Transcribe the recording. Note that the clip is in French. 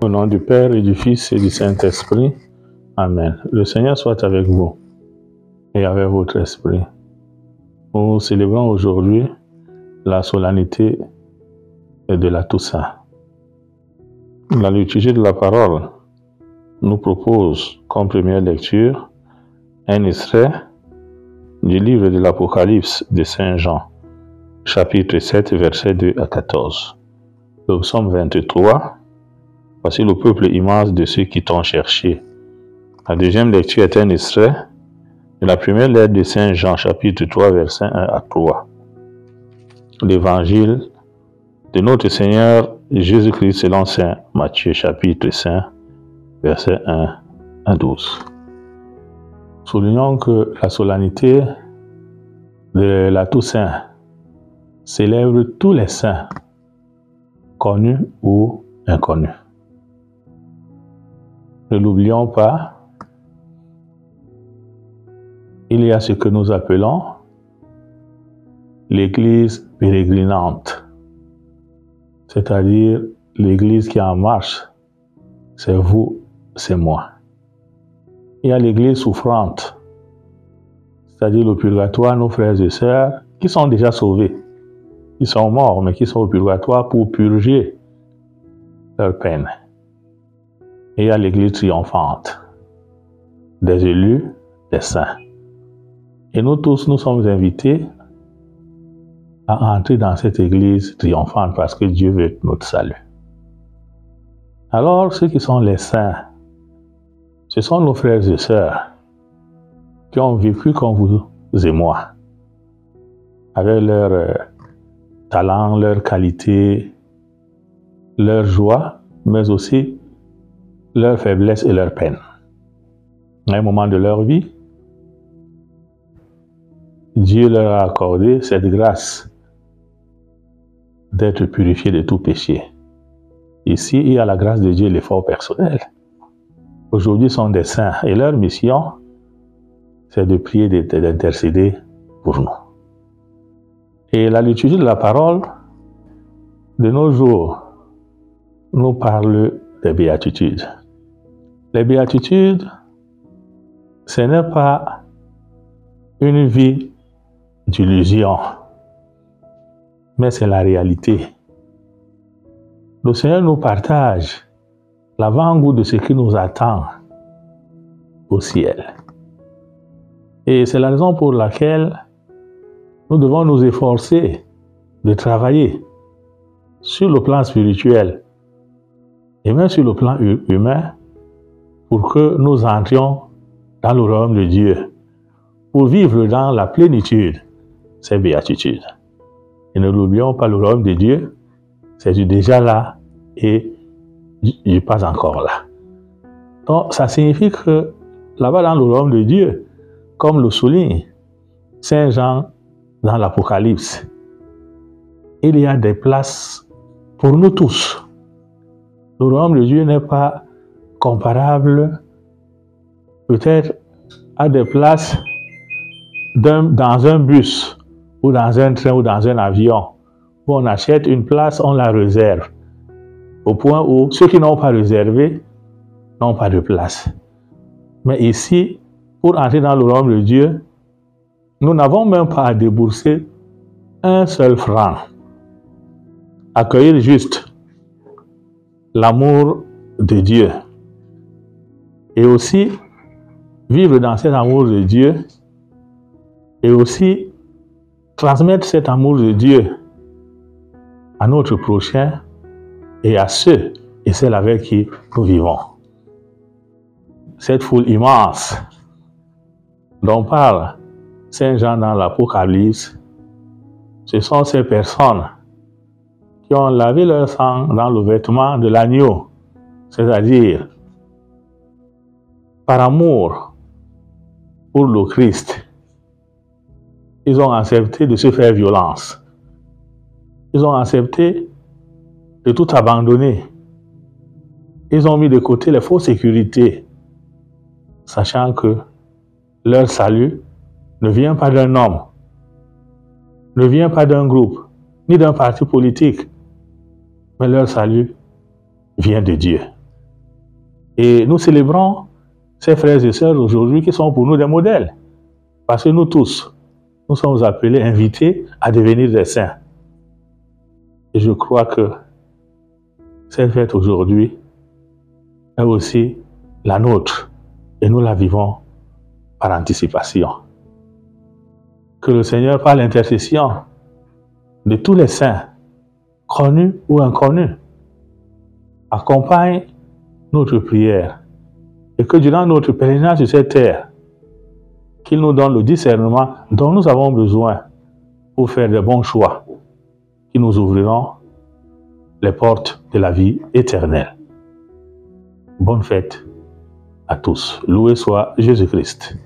Au nom du Père et du Fils et du Saint-Esprit. Amen. Le Seigneur soit avec vous et avec votre esprit. Nous célébrons aujourd'hui la solennité de la Toussaint. La liturgie de la parole nous propose comme première lecture un extrait du livre de l'Apocalypse de Saint Jean, chapitre 7, versets 2 à 14. Le psaume 23, voici le peuple immense de ceux qui t'ont cherché. La deuxième lecture est un extrait de la première lettre de Saint Jean, chapitre 3, versets 1 à 3. L'évangile de notre Seigneur Jésus-Christ selon Saint Matthieu, chapitre 5, versets 1 à 12. Soulignons que la solennité de la Toussaint célèbre tous les saints, connus ou inconnus. Ne l'oublions pas, il y a ce que nous appelons l'Église pérégrinante, c'est-à-dire l'Église qui est en marche, c'est vous, c'est moi. Il y a l'Église souffrante, c'est-à-dire le purgatoire, nos frères et sœurs qui sont déjà sauvés, qui sont morts, mais qui sont au purgatoire pour purger leur peine. Et il y a l'Église triomphante, des élus, des saints. Et nous tous, nous sommes invités à entrer dans cette Église triomphante parce que Dieu veut notre salut. Alors, ceux qui sont les saints, ce sont nos frères et sœurs qui ont vécu comme vous et moi, avec leur talent, leur qualité, leur joie, mais aussi leur faiblesse et leur peine. À un moment de leur vie, Dieu leur a accordé cette grâce d'être purifiés de tout péché. Ici, il y a la grâce de Dieu et l'effort personnel. Aujourd'hui, ils sont des saints et leur mission, c'est de prier, d'intercéder pour nous. Et la liturgie de la parole, de nos jours, nous parle des béatitudes. Les béatitudes, ce n'est pas une vie d'illusion, mais c'est la réalité. Le Seigneur nous partage l'avant-goût de ce qui nous attend au ciel. Et c'est la raison pour laquelle nous devons nous efforcer de travailler sur le plan spirituel et même sur le plan humain pour que nous entrions dans le royaume de Dieu, pour vivre dans la plénitude ces béatitudes. Et ne l'oublions pas, le royaume de Dieu, c'est déjà là et il n'est pas encore là. Donc, ça signifie que là-bas dans le royaume de Dieu, comme le souligne Saint Jean dans l'Apocalypse, il y a des places pour nous tous. Le royaume de Dieu n'est pas comparable peut-être à des places dans un bus ou dans un train ou dans un avion où on achète une place, on la réserve au point où ceux qui n'ont pas réservé n'ont pas de place. Mais ici, pour entrer dans le royaume de Dieu, nous n'avons même pas à débourser un seul franc. Accueillir juste l'amour de Dieu et aussi vivre dans cet amour de Dieu et aussi transmettre cet amour de Dieu à notre prochain et à ceux et celles avec qui nous vivons. Cette foule immense dont parle Saint Jean dans l'Apocalypse, ce sont ces personnes qui ont lavé leur sang dans le vêtement de l'agneau, c'est-à-dire par amour pour le Christ. Ils ont accepté de se faire violence. Ils ont accepté de tout abandonner. Ils ont mis de côté les fausses sécurités, sachant que leur salut ne vient pas d'un homme, ne vient pas d'un groupe, ni d'un parti politique, mais leur salut vient de Dieu. Et nous célébrons ces frères et sœurs aujourd'hui qui sont pour nous des modèles. Parce que nous tous, nous sommes appelés, invités à devenir des saints. Et je crois que cette fête aujourd'hui est aussi la nôtre. Et nous la vivons par anticipation. Que le Seigneur, par l'intercession de tous les saints, connus ou inconnus, accompagne notre prière. Et que durant notre pèlerinage sur cette terre, qu'il nous donne le discernement dont nous avons besoin pour faire de bons choix qui nous ouvriront les portes de la vie éternelle. Bonne fête à tous. Loué soit Jésus-Christ.